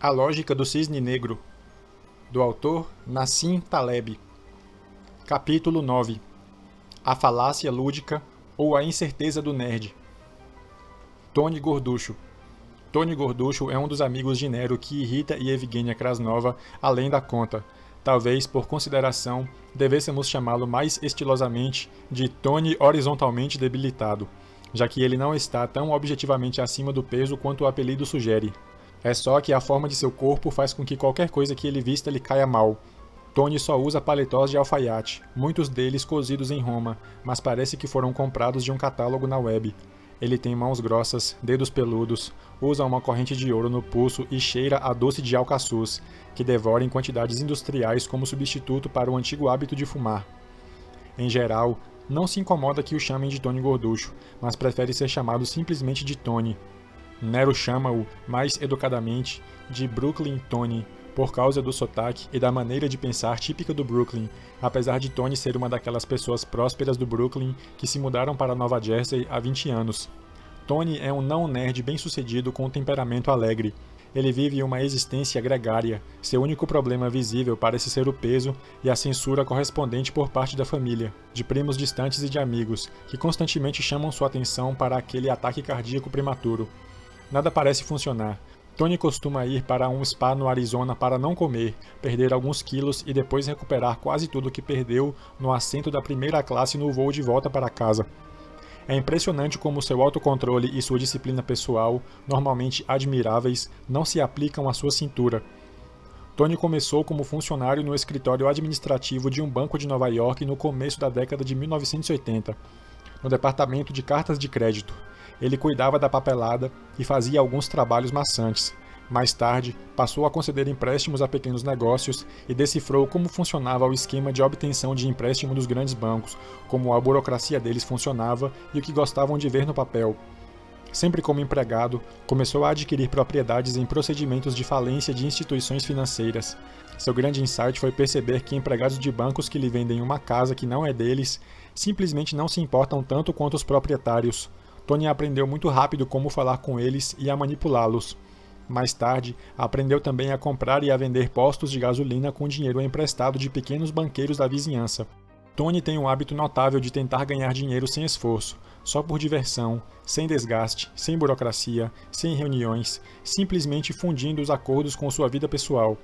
A Lógica do Cisne Negro, do autor Nassim Taleb. Capítulo 9. A falácia lúdica ou a incerteza do nerd. Tony Gorducho. Tony Gorducho é um dos amigos de Nero que irrita e Evgenia Krasnova além da conta. Talvez, por consideração, devêssemos chamá-lo mais estilosamente de Tony horizontalmente debilitado, já que ele não está tão objetivamente acima do peso quanto o apelido sugere. É só que a forma de seu corpo faz com que qualquer coisa que ele vista lhe caia mal. Tony só usa paletós de alfaiate, muitos deles cozidos em Roma, mas parece que foram comprados de um catálogo na web. Ele tem mãos grossas, dedos peludos, usa uma corrente de ouro no pulso e cheira a doce de alcaçuz, que devora em quantidades industriais como substituto para o antigo hábito de fumar. Em geral, não se incomoda que o chamem de Tony Gorducho, mas prefere ser chamado simplesmente de Tony. Nero chama-o, mais educadamente, de Brooklyn Tony, por causa do sotaque e da maneira de pensar típica do Brooklyn, apesar de Tony ser uma daquelas pessoas prósperas do Brooklyn que se mudaram para Nova Jersey há 20 anos. Tony é um não-nerd bem-sucedido com um temperamento alegre. Ele vive uma existência gregária, seu único problema visível parece ser o peso e a censura correspondente por parte da família, de primos distantes e de amigos, que constantemente chamam sua atenção para aquele ataque cardíaco prematuro. Nada parece funcionar. Tony costuma ir para um spa no Arizona para não comer, perder alguns quilos e depois recuperar quase tudo o que perdeu no assento da primeira classe no voo de volta para casa. É impressionante como seu autocontrole e sua disciplina pessoal, normalmente admiráveis, não se aplicam à sua cintura. Tony começou como funcionário no escritório administrativo de um banco de Nova York no começo da década de 1980, no departamento de cartas de crédito. Ele cuidava da papelada e fazia alguns trabalhos maçantes. Mais tarde, passou a conceder empréstimos a pequenos negócios e decifrou como funcionava o esquema de obtenção de empréstimo dos grandes bancos, como a burocracia deles funcionava e o que gostavam de ver no papel. Sempre como empregado, começou a adquirir propriedades em procedimentos de falência de instituições financeiras. Seu grande insight foi perceber que empregados de bancos que lhe vendem uma casa que não é deles simplesmente não se importam tanto quanto os proprietários. Tony aprendeu muito rápido como falar com eles e a manipulá-los. Mais tarde, aprendeu também a comprar e a vender postos de gasolina com dinheiro emprestado de pequenos banqueiros da vizinhança. Tony tem um hábito notável de tentar ganhar dinheiro sem esforço, só por diversão, sem desgaste, sem burocracia, sem reuniões, simplesmente fundindo os acordos com sua vida pessoal.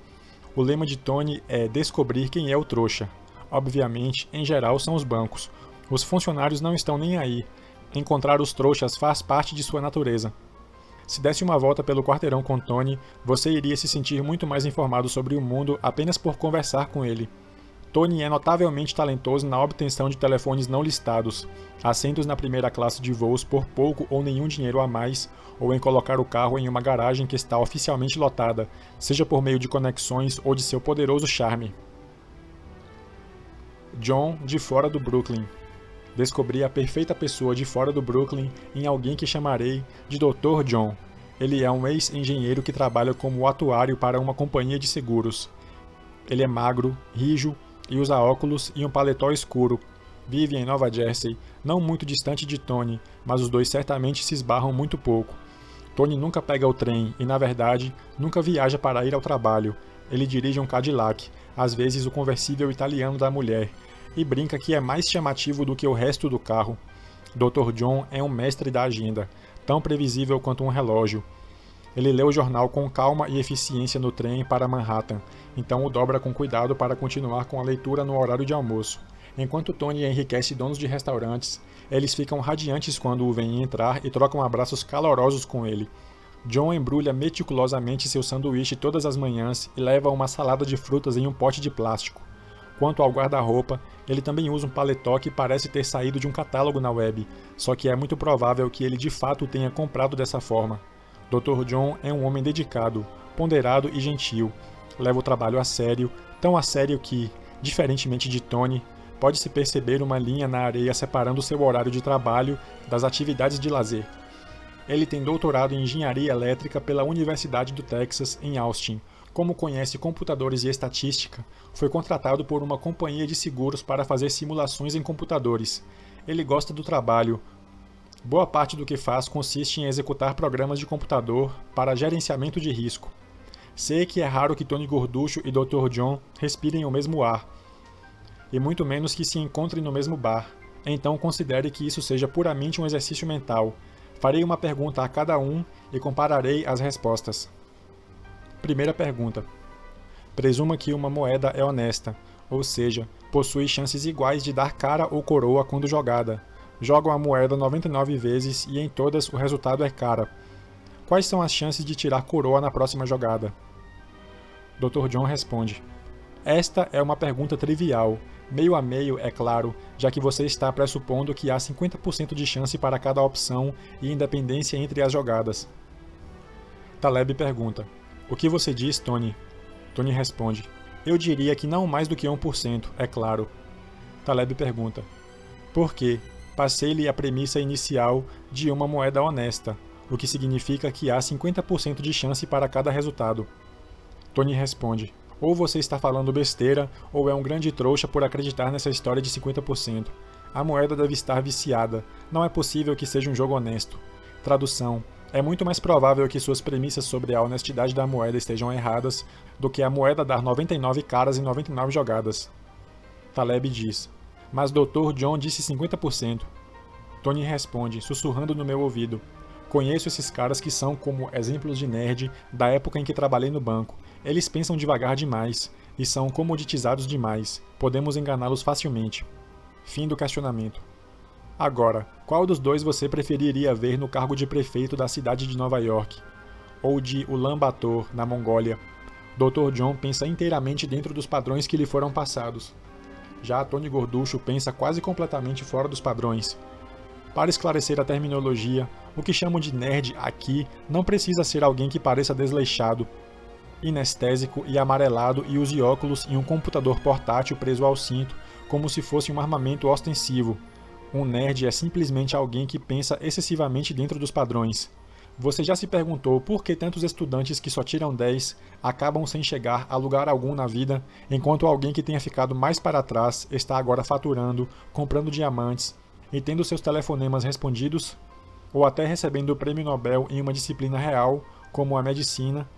O lema de Tony é descobrir quem é o trouxa. Obviamente, em geral são os bancos. Os funcionários não estão nem aí. Encontrar os trouxas faz parte de sua natureza. Se desse uma volta pelo quarteirão com Tony, você iria se sentir muito mais informado sobre o mundo apenas por conversar com ele. Tony é notavelmente talentoso na obtenção de telefones não listados, assentos na primeira classe de voos por pouco ou nenhum dinheiro a mais, ou em colocar o carro em uma garagem que está oficialmente lotada, seja por meio de conexões ou de seu poderoso charme. John, de fora do Brooklyn. Descobri a perfeita pessoa de fora do Brooklyn em alguém que chamarei de Dr. John. Ele é um ex-engenheiro que trabalha como atuário para uma companhia de seguros. Ele é magro, rijo e usa óculos e um paletó escuro. Vive em Nova Jersey, não muito distante de Tony, mas os dois certamente se esbarram muito pouco. Tony nunca pega o trem e, na verdade, nunca viaja para ir ao trabalho. Ele dirige um Cadillac, às vezes o conversível italiano da mulher, e brinca que é mais chamativo do que o resto do carro. Dr. John é um mestre da agenda, tão previsível quanto um relógio. Ele lê o jornal com calma e eficiência no trem para Manhattan, então o dobra com cuidado para continuar com a leitura no horário de almoço. Enquanto Tony enriquece donos de restaurantes, eles ficam radiantes quando o veem entrar e trocam abraços calorosos com ele. John embrulha meticulosamente seu sanduíche todas as manhãs e leva uma salada de frutas em um pote de plástico. Quanto ao guarda-roupa, ele também usa um paletó que parece ter saído de um catálogo na web, só que é muito provável que ele de fato o tenha comprado dessa forma. Dr. John é um homem dedicado, ponderado e gentil. Leva o trabalho a sério, tão a sério que, diferentemente de Tony, pode-se perceber uma linha na areia separando seu horário de trabalho das atividades de lazer. Ele tem doutorado em engenharia elétrica pela Universidade do Texas, em Austin. Como conhece computadores e estatística, foi contratado por uma companhia de seguros para fazer simulações em computadores. Ele gosta do trabalho. Boa parte do que faz consiste em executar programas de computador para gerenciamento de risco. Sei que é raro que Tony Gorducho e Dr. John respirem o mesmo ar, e muito menos que se encontrem no mesmo bar. Então considere que isso seja puramente um exercício mental. Farei uma pergunta a cada um e compararei as respostas. Primeira pergunta. Presuma que uma moeda é honesta, ou seja, possui chances iguais de dar cara ou coroa quando jogada. Jogam a moeda 99 vezes e em todas o resultado é cara. Quais são as chances de tirar coroa na próxima jogada? Dr. John responde. Esta é uma pergunta trivial, meio a meio, é claro, já que você está pressupondo que há 50% de chance para cada opção e independência entre as jogadas. Taleb pergunta. O que você diz, Tony? Tony responde. Eu diria que não mais do que 1%, é claro. Taleb pergunta. Por quê? Passei-lhe a premissa inicial de uma moeda honesta, o que significa que há 50% de chance para cada resultado. Tony responde. Ou você está falando besteira, ou é um grande trouxa por acreditar nessa história de 50%. A moeda deve estar viciada. Não é possível que seja um jogo honesto. Tradução. É muito mais provável que suas premissas sobre a honestidade da moeda estejam erradas do que a moeda dar 99 caras em 99 jogadas. Taleb diz. Mas Dr. John disse 50%. Tony responde, sussurrando no meu ouvido. Conheço esses caras que são como exemplos de nerd da época em que trabalhei no banco. Eles pensam devagar demais e são comoditizados demais. Podemos enganá-los facilmente. Fim do questionamento. Agora, qual dos dois você preferiria ver no cargo de prefeito da cidade de Nova York? Ou de Ulaanbaatar, na Mongólia? Dr. John pensa inteiramente dentro dos padrões que lhe foram passados. Já Tony Gorducho pensa quase completamente fora dos padrões. Para esclarecer a terminologia, o que chamo de nerd aqui não precisa ser alguém que pareça desleixado, inestésico e amarelado e use óculos e um computador portátil preso ao cinto, como se fosse um armamento ostensivo. Um nerd é simplesmente alguém que pensa excessivamente dentro dos padrões. Você já se perguntou por que tantos estudantes que só tiram 10 acabam sem chegar a lugar algum na vida, enquanto alguém que tenha ficado mais para trás está agora faturando, comprando diamantes e tendo seus telefonemas respondidos, ou até recebendo o prêmio Nobel em uma disciplina real, como a medicina?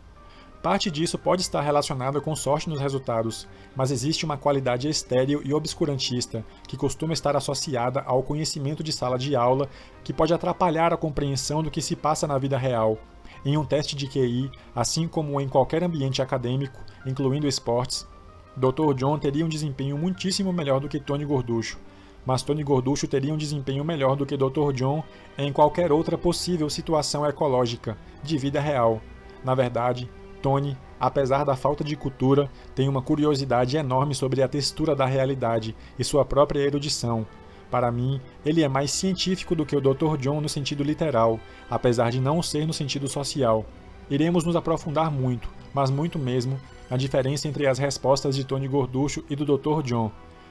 Parte disso pode estar relacionada com sorte nos resultados, mas existe uma qualidade estéril e obscurantista que costuma estar associada ao conhecimento de sala de aula que pode atrapalhar a compreensão do que se passa na vida real. Em um teste de QI, assim como em qualquer ambiente acadêmico, incluindo esportes, Dr. John teria um desempenho muitíssimo melhor do que Tony Gorducho, mas Tony Gorducho teria um desempenho melhor do que Dr. John em qualquer outra possível situação ecológica, de vida real. Na verdade, Tony, apesar da falta de cultura, tem uma curiosidade enorme sobre a textura da realidade e sua própria erudição. Para mim, ele é mais científico do que o Dr. John no sentido literal, apesar de não o ser no sentido social. Iremos nos aprofundar muito, mas muito mesmo, na diferença entre as respostas de Tony Gorducho e do Dr. John.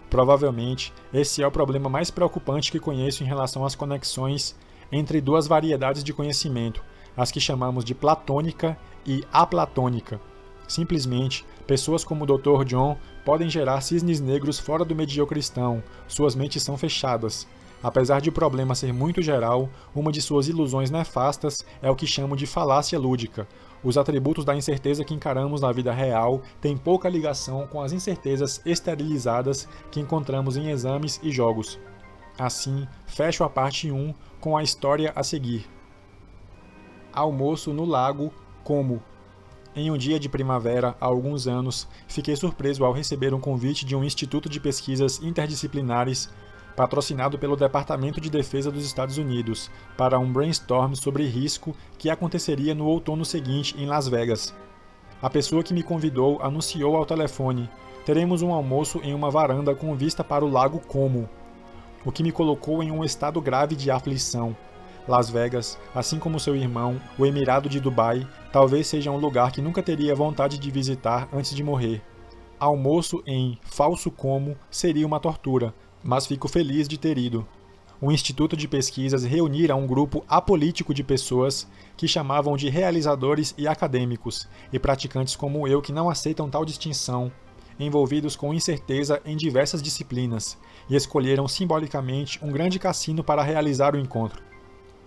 Provavelmente, esse é o problema mais preocupante que conheço em relação às conexões entre duas variedades de conhecimento, as que chamamos de platônica e aplatônica. Simplesmente, pessoas como o Dr. John podem gerar cisnes negros fora do mediocristão, suas mentes são fechadas. Apesar de o problema ser muito geral, uma de suas ilusões nefastas é o que chamo de falácia lúdica. Os atributos da incerteza que encaramos na vida real têm pouca ligação com as incertezas esterilizadas que encontramos em exames e jogos. Assim, fecho a parte 1 com a história a seguir. Almoço no lago, como? Em um dia de primavera, há alguns anos, fiquei surpreso ao receber um convite de um instituto de pesquisas interdisciplinares patrocinado pelo Departamento de Defesa dos Estados Unidos, para um brainstorm sobre risco que aconteceria no outono seguinte em Las Vegas. A pessoa que me convidou anunciou ao telefone: teremos um almoço em uma varanda com vista para o lago Como, o que me colocou em um estado grave de aflição. Las Vegas, assim como seu irmão, o Emirado de Dubai, talvez seja um lugar que nunca teria vontade de visitar antes de morrer. Almoço em falso Como seria uma tortura, mas fico feliz de ter ido. O Instituto de Pesquisas reunira um grupo apolítico de pessoas que chamavam de realizadores e acadêmicos, e praticantes como eu que não aceitam tal distinção, envolvidos com incerteza em diversas disciplinas, e escolheram simbolicamente um grande cassino para realizar o encontro.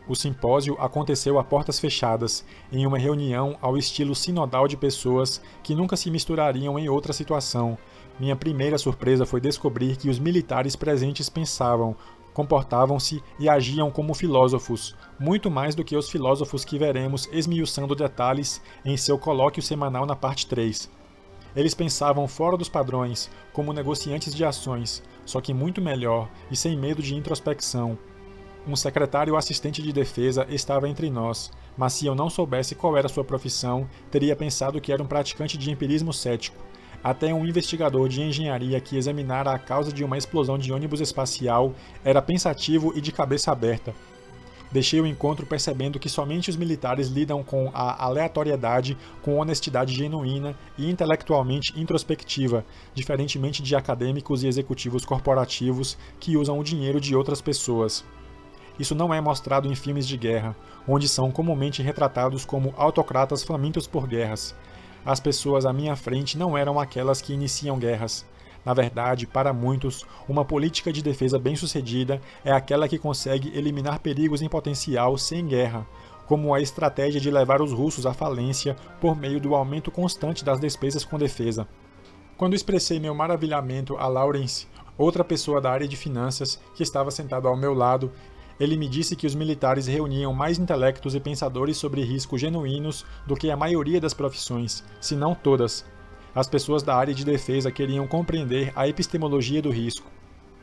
O simpósio aconteceu a portas fechadas, em uma reunião ao estilo sinodal de pessoas que nunca se misturariam em outra situação. Minha primeira surpresa foi descobrir que os militares presentes pensavam, comportavam-se e agiam como filósofos, muito mais do que os filósofos que veremos esmiuçando detalhes em seu colóquio semanal na parte 3. Eles pensavam fora dos padrões, como negociantes de ações, só que muito melhor e sem medo de introspecção. Um secretário assistente de defesa estava entre nós, mas se eu não soubesse qual era sua profissão, teria pensado que era um praticante de empirismo cético. Até um investigador de engenharia que examinara a causa de uma explosão de ônibus espacial era pensativo e de cabeça aberta. Deixei o encontro percebendo que somente os militares lidam com a aleatoriedade com honestidade genuína e intelectualmente introspectiva, diferentemente de acadêmicos e executivos corporativos que usam o dinheiro de outras pessoas. Isso não é mostrado em filmes de guerra, onde são comumente retratados como autocratas famintos por guerras. As pessoas à minha frente não eram aquelas que iniciam guerras. Na verdade, para muitos, uma política de defesa bem-sucedida é aquela que consegue eliminar perigos em potencial sem guerra, como a estratégia de levar os russos à falência por meio do aumento constante das despesas com defesa. Quando expressei meu maravilhamento a Lawrence, outra pessoa da área de finanças, que estava sentado ao meu lado, ele me disse que os militares reuniam mais intelectos e pensadores sobre riscos genuínos do que a maioria das profissões, se não todas. As pessoas da área de defesa queriam compreender a epistemologia do risco.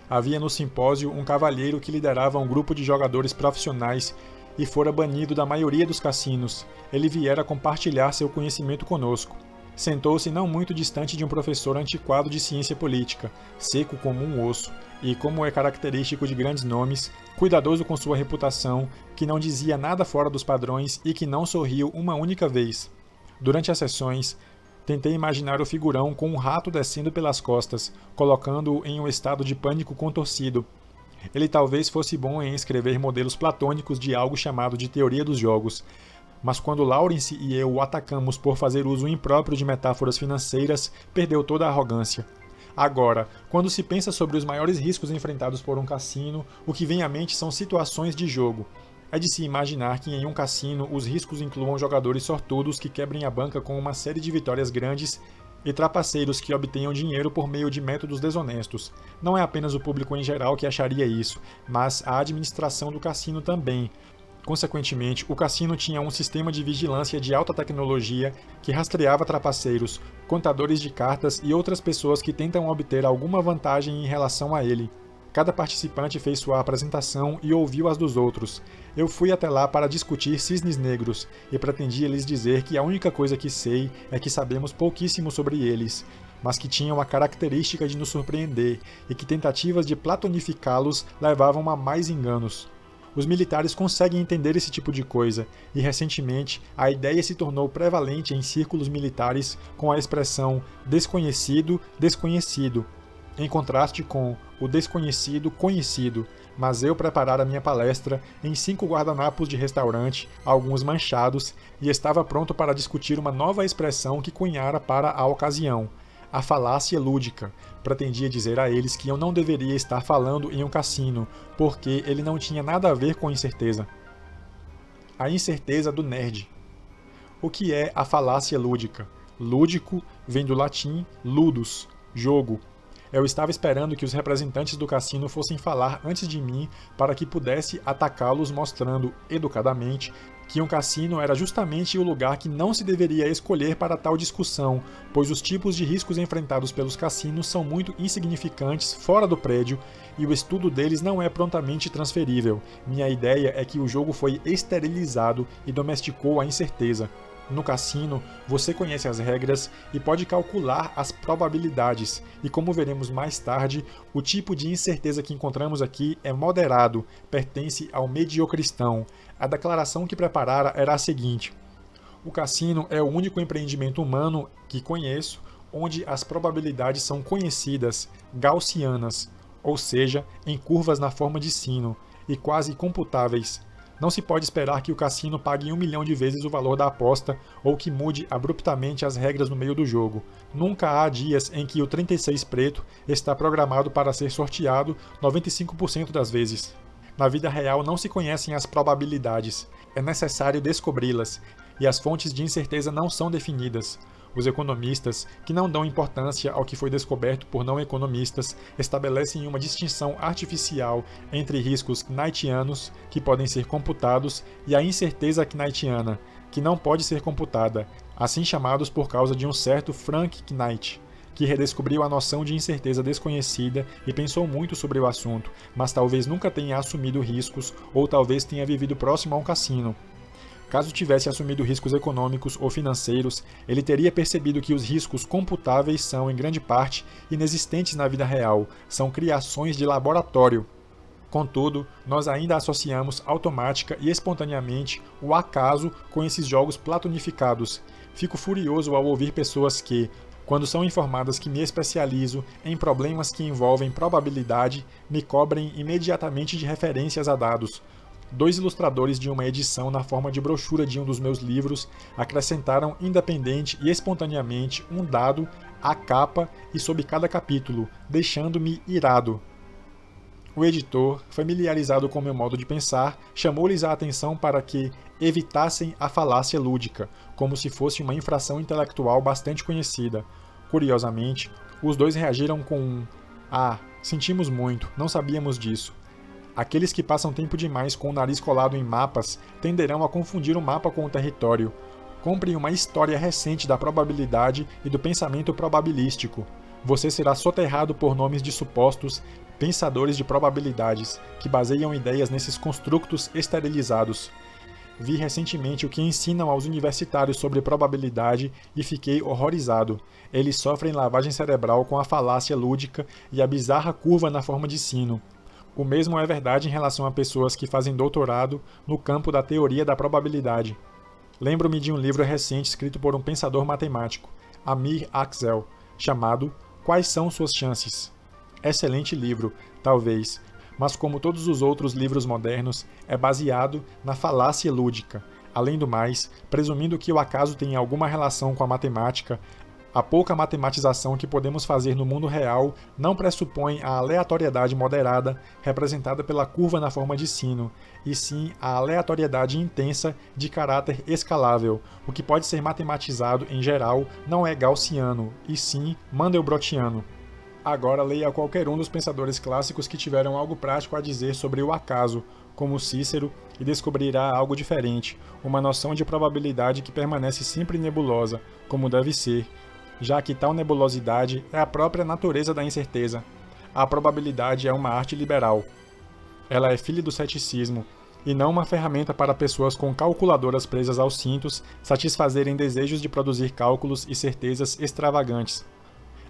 Havia no simpósio um cavalheiro que liderava um grupo de jogadores profissionais e fora banido da maioria dos cassinos. Ele viera compartilhar seu conhecimento conosco. Sentou-se não muito distante de um professor antiquado de ciência política, seco como um osso, e, como é característico de grandes nomes, cuidadoso com sua reputação, que não dizia nada fora dos padrões e que não sorriu uma única vez. Durante as sessões, tentei imaginar o figurão com um rato descendo pelas costas, colocando-o em um estado de pânico contorcido. Ele talvez fosse bom em escrever modelos platônicos de algo chamado de teoria dos jogos, mas quando Lawrence e eu o atacamos por fazer uso impróprio de metáforas financeiras, perdeu toda a arrogância. Agora, quando se pensa sobre os maiores riscos enfrentados por um cassino, o que vem à mente são situações de jogo. É de se imaginar que em um cassino os riscos incluam jogadores sortudos que quebrem a banca com uma série de vitórias grandes e trapaceiros que obtenham dinheiro por meio de métodos desonestos. Não é apenas o público em geral que acharia isso, mas a administração do cassino também. Consequentemente, o cassino tinha um sistema de vigilância de alta tecnologia que rastreava trapaceiros, contadores de cartas e outras pessoas que tentam obter alguma vantagem em relação a ele. Cada participante fez sua apresentação e ouviu as dos outros. Eu fui até lá para discutir cisnes negros e pretendia lhes dizer que a única coisa que sei é que sabemos pouquíssimo sobre eles, mas que tinham a característica de nos surpreender e que tentativas de platonificá-los levavam a mais enganos. Os militares conseguem entender esse tipo de coisa, e recentemente a ideia se tornou prevalente em círculos militares com a expressão desconhecido, desconhecido, em contraste com o desconhecido, conhecido, mas eu preparara minha palestra em 5 guardanapos de restaurante, alguns manchados, e estava pronto para discutir uma nova expressão que cunhara para a ocasião. A falácia lúdica. Pretendia dizer a eles que eu não deveria estar falando em um cassino, porque ele não tinha nada a ver com incerteza. A incerteza do nerd. O que é a falácia lúdica? Lúdico vem do latim ludus, jogo. Eu estava esperando que os representantes do cassino fossem falar antes de mim para que pudesse atacá-los mostrando, educadamente, que um cassino era justamente o lugar que não se deveria escolher para tal discussão, pois os tipos de riscos enfrentados pelos cassinos são muito insignificantes fora do prédio e o estudo deles não é prontamente transferível. Minha ideia é que o jogo foi esterilizado e domesticou a incerteza. No cassino, você conhece as regras e pode calcular as probabilidades, e como veremos mais tarde, o tipo de incerteza que encontramos aqui é moderado, pertence ao mediocristão. A declaração que preparara era a seguinte: o cassino é o único empreendimento humano que conheço onde as probabilidades são conhecidas, gaussianas, ou seja, em curvas na forma de sino, e quase computáveis. Não se pode esperar que o cassino pague 1 milhão de vezes o valor da aposta ou que mude abruptamente as regras no meio do jogo. Nunca há dias em que o 36 preto está programado para ser sorteado 95% das vezes. Na vida real não se conhecem as probabilidades, é necessário descobri-las, e as fontes de incerteza não são definidas. Os economistas, que não dão importância ao que foi descoberto por não economistas, estabelecem uma distinção artificial entre riscos knightianos, que podem ser computados, e a incerteza knightiana, que não pode ser computada, assim chamados por causa de um certo Frank Knight, que redescobriu a noção de incerteza desconhecida e pensou muito sobre o assunto, mas talvez nunca tenha assumido riscos ou talvez tenha vivido próximo a um cassino. Caso tivesse assumido riscos econômicos ou financeiros, ele teria percebido que os riscos computáveis são, em grande parte, inexistentes na vida real, são criações de laboratório. Contudo, nós ainda associamos automática e espontaneamente o acaso com esses jogos platonificados. Fico furioso ao ouvir pessoas que, quando são informadas que me especializo em problemas que envolvem probabilidade, me cobrem imediatamente de referências a dados. 2 ilustradores de uma edição na forma de brochura de um dos meus livros acrescentaram independente e espontaneamente um dado à capa e sob cada capítulo, deixando-me irado. O editor, familiarizado com meu modo de pensar, chamou-lhes a atenção para que evitassem a falácia lúdica, como se fosse uma infração intelectual bastante conhecida. Curiosamente, os 2 reagiram com um "Ah, sentimos muito, não sabíamos disso". Aqueles que passam tempo demais com o nariz colado em mapas tenderão a confundir o mapa com o território. Comprem uma história recente da probabilidade e do pensamento probabilístico. Você será soterrado por nomes de supostos pensadores de probabilidades, que baseiam ideias nesses construtos esterilizados. Vi recentemente o que ensinam aos universitários sobre probabilidade e fiquei horrorizado. Eles sofrem lavagem cerebral com a falácia lúdica e a bizarra curva na forma de sino. O mesmo é verdade em relação a pessoas que fazem doutorado no campo da teoria da probabilidade. Lembro-me de um livro recente escrito por um pensador matemático, Amir Axel, chamado Quais são suas chances? Excelente livro, talvez, mas como todos os outros livros modernos, é baseado na falácia lúdica. Além do mais, presumindo que o acaso tenha alguma relação com a matemática, a pouca matematização que podemos fazer no mundo real não pressupõe a aleatoriedade moderada representada pela curva na forma de sino, e sim a aleatoriedade intensa de caráter escalável. O que pode ser matematizado em geral não é gaussiano, e sim mandelbrottiano. Agora leia qualquer um dos pensadores clássicos que tiveram algo prático a dizer sobre o acaso, como Cícero, e descobrirá algo diferente, uma noção de probabilidade que permanece sempre nebulosa, como deve ser, já que tal nebulosidade é a própria natureza da incerteza. A probabilidade é uma arte liberal. Ela é filha do ceticismo, e não uma ferramenta para pessoas com calculadoras presas aos cintos satisfazerem desejos de produzir cálculos e certezas extravagantes.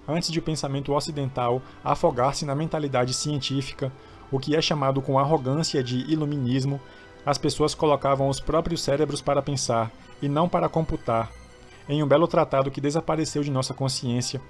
Antes de o pensamento ocidental afogar-se na mentalidade científica, o que é chamado com arrogância de iluminismo, as pessoas colocavam os próprios cérebros para pensar, e não para computar. Em um belo tratado que desapareceu de nossa consciência,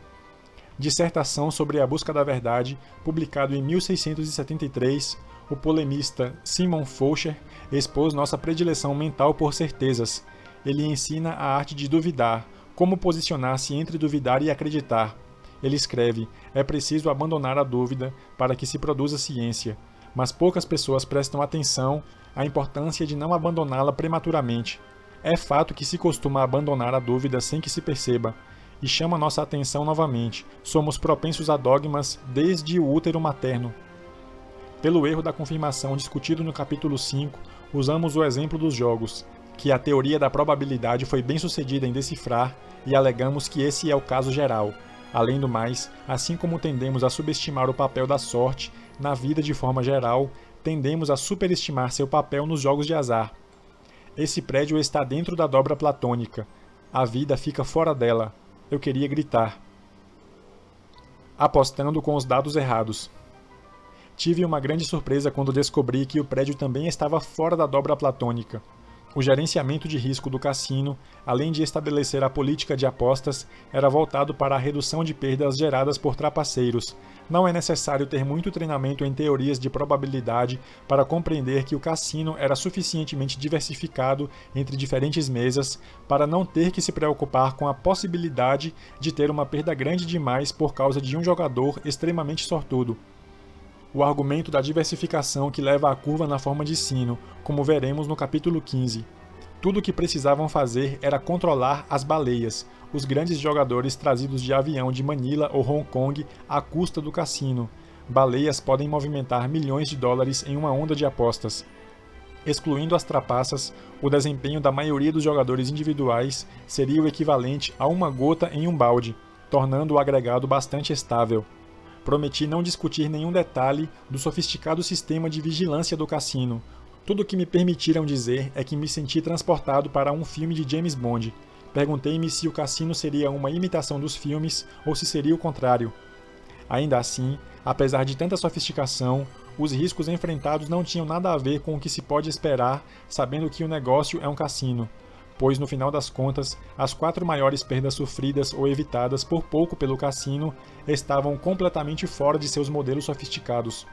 Dissertação sobre a Busca da Verdade, publicado em 1673, o polemista Simon Foucher expôs nossa predileção mental por certezas. Ele ensina a arte de duvidar, como posicionar-se entre duvidar e acreditar. Ele escreve: é preciso abandonar a dúvida para que se produza ciência, mas poucas pessoas prestam atenção à importância de não abandoná-la prematuramente. É fato que se costuma abandonar a dúvida sem que se perceba, e chama nossa atenção novamente. Somos propensos a dogmas desde o útero materno. Pelo erro da confirmação discutido no capítulo 5, usamos o exemplo dos jogos, que a teoria da probabilidade foi bem sucedida em decifrar, e alegamos que esse é o caso geral. Além do mais, assim como tendemos a subestimar o papel da sorte na vida de forma geral, tendemos a superestimar seu papel nos jogos de azar. Esse prédio está dentro da dobra platônica. A vida fica fora dela. Eu queria gritar. Apostando com os dados errados. Tive uma grande surpresa quando descobri que o prédio também estava fora da dobra platônica. O gerenciamento de risco do cassino, além de estabelecer a política de apostas, era voltado para a redução de perdas geradas por trapaceiros. Não é necessário ter muito treinamento em teorias de probabilidade para compreender que o cassino era suficientemente diversificado entre diferentes mesas para não ter que se preocupar com a possibilidade de ter uma perda grande demais por causa de um jogador extremamente sortudo. o argumento da diversificação que leva a curva na forma de sino, como veremos no capítulo 15. Tudo o que precisavam fazer era controlar as baleias, os grandes jogadores trazidos de avião de Manila ou Hong Kong à custa do cassino. Baleias podem movimentar milhões de dólares em uma onda de apostas. Excluindo as trapaças, o desempenho da maioria dos jogadores individuais seria o equivalente a uma gota em um balde, tornando o agregado bastante estável. Prometi não discutir nenhum detalhe do sofisticado sistema de vigilância do cassino. Tudo o que me permitiram dizer é que me senti transportado para um filme de James Bond. Perguntei-me se o cassino seria uma imitação dos filmes ou se seria o contrário. Ainda assim, apesar de tanta sofisticação, os riscos enfrentados não tinham nada a ver com o que se pode esperar sabendo que o negócio é um cassino, pois no final das contas, as 4 maiores perdas sofridas ou evitadas por pouco pelo cassino estavam completamente fora de seus modelos sofisticados.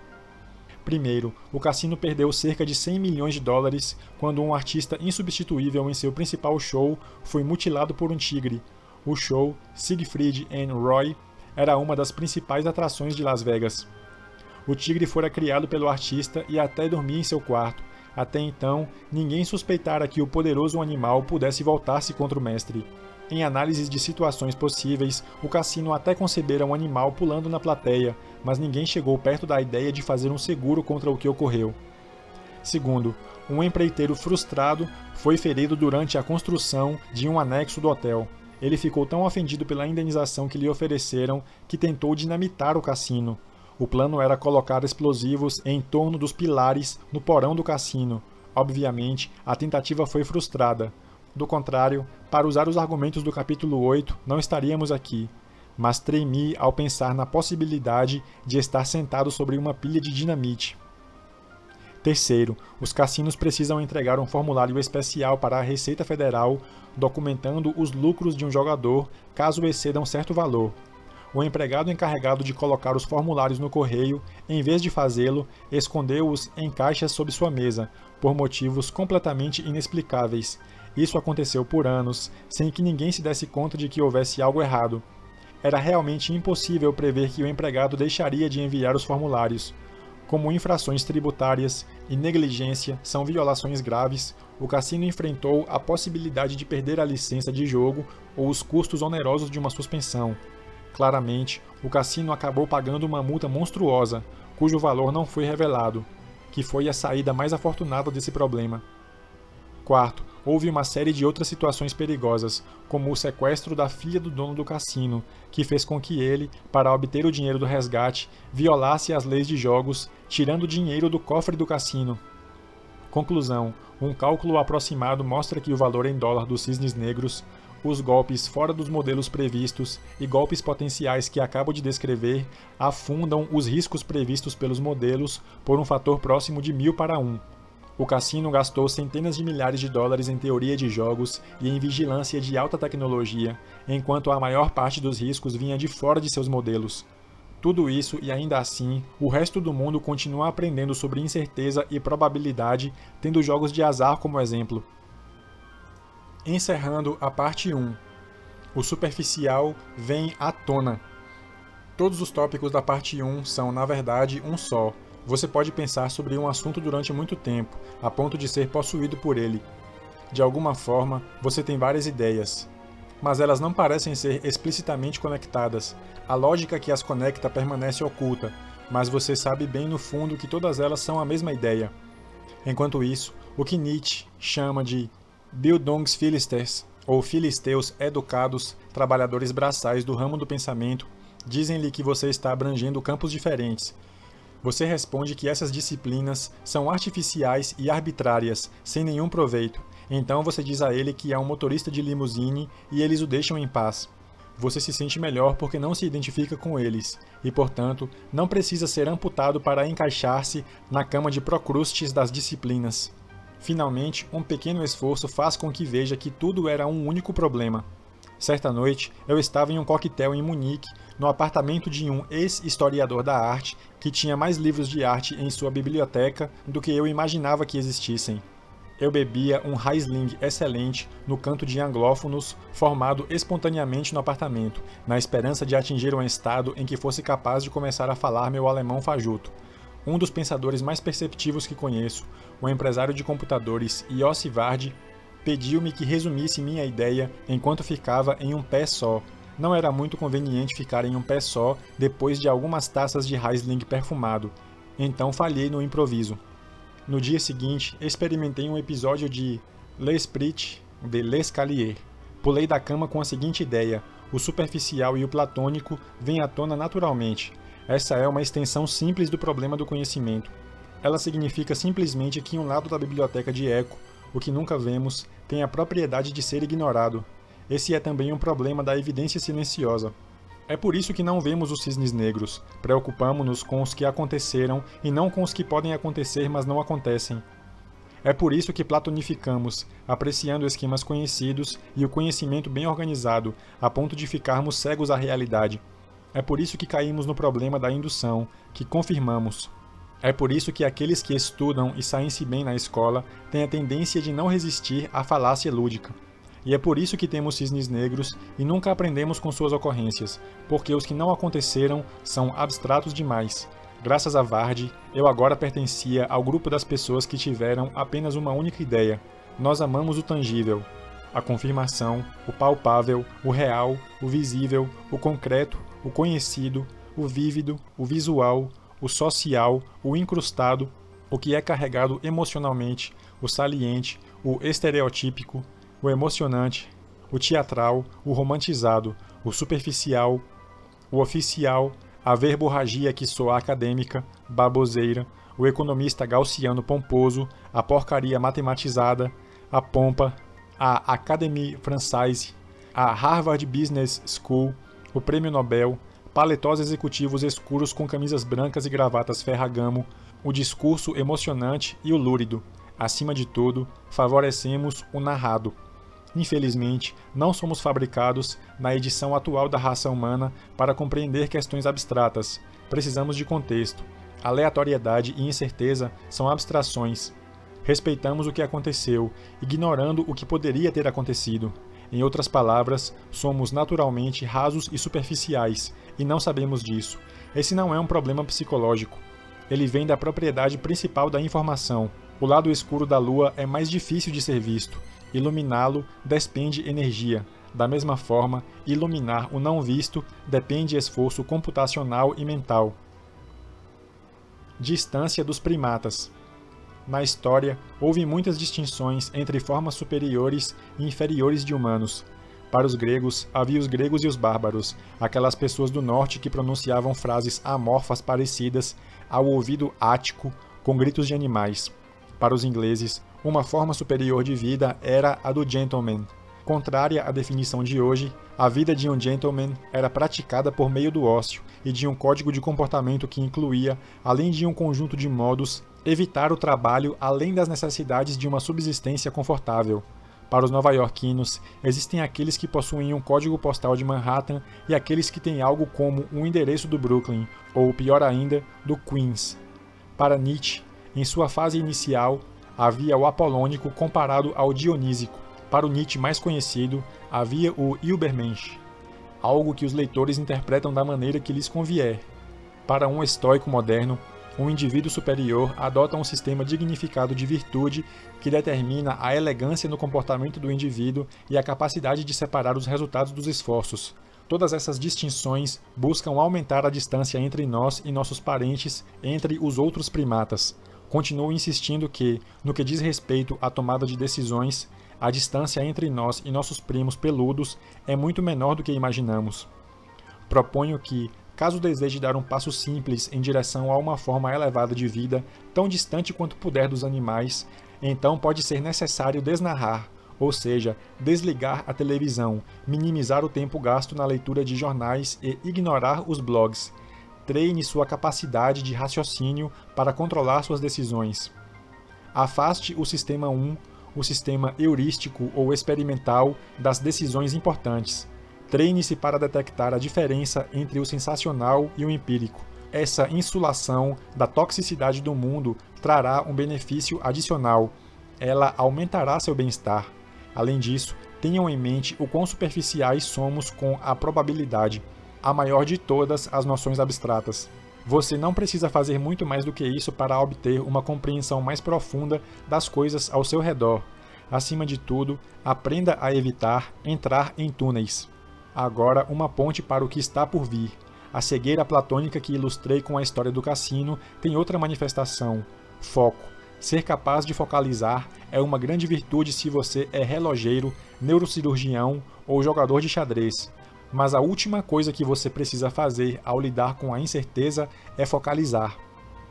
Primeiro, o cassino perdeu cerca de 100 milhões de dólares quando um artista insubstituível em seu principal show foi mutilado por um tigre. O show, Siegfried and Roy, era uma das principais atrações de Las Vegas. O tigre fora criado pelo artista e até dormia em seu quarto. Até então, ninguém suspeitara que o poderoso animal pudesse voltar-se contra o mestre. Em análises de situações possíveis, o cassino até concebera um animal pulando na plateia, mas ninguém chegou perto da ideia de fazer um seguro contra o que ocorreu. Segundo, um empreiteiro frustrado foi ferido durante a construção de um anexo do hotel. Ele ficou tão ofendido pela indenização que lhe ofereceram que tentou dinamitar o cassino. O plano era colocar explosivos em torno dos pilares no porão do cassino. Obviamente, a tentativa foi frustrada. Do contrário, para usar os argumentos do capítulo 8, não estaríamos aqui. Mas tremi ao pensar na possibilidade de estar sentado sobre uma pilha de dinamite. Terceiro, os cassinos precisam entregar um formulário especial para a Receita Federal documentando os lucros de um jogador caso excedam certo valor. O empregado encarregado de colocar os formulários no correio, em vez de fazê-lo, escondeu-os em caixas sob sua mesa, por motivos completamente inexplicáveis. Isso aconteceu por anos, sem que ninguém se desse conta de que houvesse algo errado. Era realmente impossível prever que o empregado deixaria de enviar os formulários. Como infrações tributárias e negligência são violações graves, o cassino enfrentou a possibilidade de perder a licença de jogo ou os custos onerosos de uma suspensão. Claramente, o cassino acabou pagando uma multa monstruosa, cujo valor não foi revelado, que foi a saída mais afortunada desse problema. Quarto, houve uma série de outras situações perigosas, como o sequestro da filha do dono do cassino, que fez com que ele, para obter o dinheiro do resgate, violasse as leis de jogos, tirando dinheiro do cofre do cassino. Conclusão, um cálculo aproximado mostra que o valor em dólar dos cisnes negros, os golpes fora dos modelos previstos e golpes potenciais que acabo de descrever afundam os riscos previstos pelos modelos por um fator próximo de 1000 para 1. O cassino gastou centenas de milhares de dólares em teoria de jogos e em vigilância de alta tecnologia, enquanto a maior parte dos riscos vinha de fora de seus modelos. Tudo isso e ainda assim, o resto do mundo continua aprendendo sobre incerteza e probabilidade, tendo jogos de azar como exemplo. Encerrando a parte 1. O superficial vem à tona. Todos os tópicos da parte 1 são, na verdade, um só. Você pode pensar sobre um assunto durante muito tempo, a ponto de ser possuído por ele. De alguma forma, você tem várias ideias, mas elas não parecem ser explicitamente conectadas. A lógica que as conecta permanece oculta, mas você sabe bem no fundo que todas elas são a mesma ideia. Enquanto isso, o que Nietzsche chama de Bildungsphilister, ou filisteus educados, trabalhadores braçais do ramo do pensamento, dizem-lhe que você está abrangendo campos diferentes. Você responde que essas disciplinas são artificiais e arbitrárias, sem nenhum proveito. Então você diz a ele que é um motorista de limusine e eles o deixam em paz. Você se sente melhor porque não se identifica com eles, e portanto, não precisa ser amputado para encaixar-se na cama de procrustes das disciplinas. Finalmente, um pequeno esforço faz com que veja que tudo era um único problema. Certa noite, eu estava em um coquetel em Munique, no apartamento de um ex-historiador da arte que tinha mais livros de arte em sua biblioteca do que eu imaginava que existissem. Eu bebia um Riesling excelente no canto de anglófonos formado espontaneamente no apartamento, na esperança de atingir um estado em que fosse capaz de começar a falar meu alemão fajuto. Um dos pensadores mais perceptivos que conheço, o empresário de computadores Yossi Vardi, pediu-me que resumisse minha ideia enquanto ficava em um pé só. Não era muito conveniente ficar em um pé só depois de algumas taças de Riesling perfumado, então falhei no improviso. No dia seguinte, experimentei um episódio de L'Esprit de L'Escalier. Pulei da cama com a seguinte ideia: o superficial e o platônico vêm à tona naturalmente. Essa é uma extensão simples do problema do conhecimento. Ela significa simplesmente que um lado da biblioteca de Eco, o que nunca vemos, tem a propriedade de ser ignorado. Esse é também um problema da evidência silenciosa. É por isso que não vemos os cisnes negros. Preocupamo-nos com os que aconteceram e não com os que podem acontecer, mas não acontecem. É por isso que platonificamos, apreciando esquemas conhecidos e o conhecimento bem organizado, a ponto de ficarmos cegos à realidade. É por isso que caímos no problema da indução, que confirmamos. É por isso que aqueles que estudam e saem-se bem na escola têm a tendência de não resistir à falácia lúdica. E é por isso que temos cisnes negros e nunca aprendemos com suas ocorrências, porque os que não aconteceram são abstratos demais. Graças a Vardi, eu agora pertencia ao grupo das pessoas que tiveram apenas uma única ideia. Nós amamos o tangível, a confirmação, o palpável, o real, o visível, o concreto, o conhecido, o vívido, o visual, o social, o incrustado, o que é carregado emocionalmente, o saliente, o estereotípico, o emocionante, o teatral, o romantizado, o superficial, o oficial, a verborragia que soa acadêmica, baboseira, o economista gaussiano pomposo, a porcaria matematizada, a pompa, a Académie Française, a Harvard Business School, o Prêmio Nobel, paletós executivos escuros com camisas brancas e gravatas Ferragamo, o discurso emocionante e o lúrido. Acima de tudo, favorecemos o narrado. Infelizmente, não somos fabricados, na edição atual da raça humana, para compreender questões abstratas. Precisamos de contexto. Aleatoriedade e incerteza são abstrações. Respeitamos o que aconteceu, ignorando o que poderia ter acontecido. Em outras palavras, somos naturalmente rasos e superficiais, e não sabemos disso. Esse não é um problema psicológico. Ele vem da propriedade principal da informação. O lado escuro da Lua é mais difícil de ser visto. Iluminá-lo despende energia. Da mesma forma, iluminar o não visto depende esforço computacional e mental. Distância dos primatas. Na história, houve muitas distinções entre formas superiores e inferiores de humanos. Para os gregos, havia os gregos e os bárbaros, aquelas pessoas do norte que pronunciavam frases amorfas parecidas ao ouvido ático com gritos de animais. Para os ingleses, uma forma superior de vida era a do gentleman. Contrária à definição de hoje, a vida de um gentleman era praticada por meio do ócio e de um código de comportamento que incluía, além de um conjunto de modos, evitar o trabalho além das necessidades de uma subsistência confortável. Para os nova-iorquinos, existem aqueles que possuem um código postal de Manhattan e aqueles que têm algo como um endereço do Brooklyn, ou pior ainda, do Queens. Para Nietzsche, em sua fase inicial, havia o apolônico comparado ao dionísico. Para o Nietzsche mais conhecido, havia o Übermensch, algo que os leitores interpretam da maneira que lhes convier. Para um estoico moderno, um indivíduo superior adota um sistema dignificado de virtude que determina a elegância no comportamento do indivíduo e a capacidade de separar os resultados dos esforços. Todas essas distinções buscam aumentar a distância entre nós e nossos parentes, entre os outros primatas. Continuo insistindo que, no que diz respeito à tomada de decisões, a distância entre nós e nossos primos peludos é muito menor do que imaginamos. Proponho que, caso deseje dar um passo simples em direção a uma forma elevada de vida, tão distante quanto puder dos animais, então pode ser necessário desnarrar, ou seja, desligar a televisão, minimizar o tempo gasto na leitura de jornais e ignorar os blogs. Treine sua capacidade de raciocínio para controlar suas decisões. Afaste o sistema 1, o sistema heurístico ou experimental, das decisões importantes. Treine-se para detectar a diferença entre o sensacional e o empírico. Essa insulação da toxicidade do mundo trará um benefício adicional. Ela aumentará seu bem-estar. Além disso, tenham em mente o quão superficiais somos com a probabilidade, a maior de todas as noções abstratas. Você não precisa fazer muito mais do que isso para obter uma compreensão mais profunda das coisas ao seu redor. Acima de tudo, aprenda a evitar entrar em túneis. Agora, uma ponte para o que está por vir. A cegueira platônica que ilustrei com a história do cassino tem outra manifestação: foco. Ser capaz de focalizar é uma grande virtude se você é relojeiro, neurocirurgião ou jogador de xadrez. Mas a última coisa que você precisa fazer ao lidar com a incerteza é focalizar.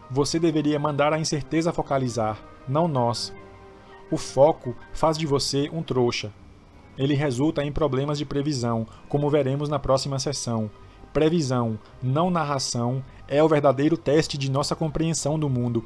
Você deveria mandar a incerteza focalizar, não nós. O foco faz de você um trouxa. Ele resulta em problemas de previsão, como veremos na próxima sessão. Previsão, não narração, é o verdadeiro teste de nossa compreensão do mundo.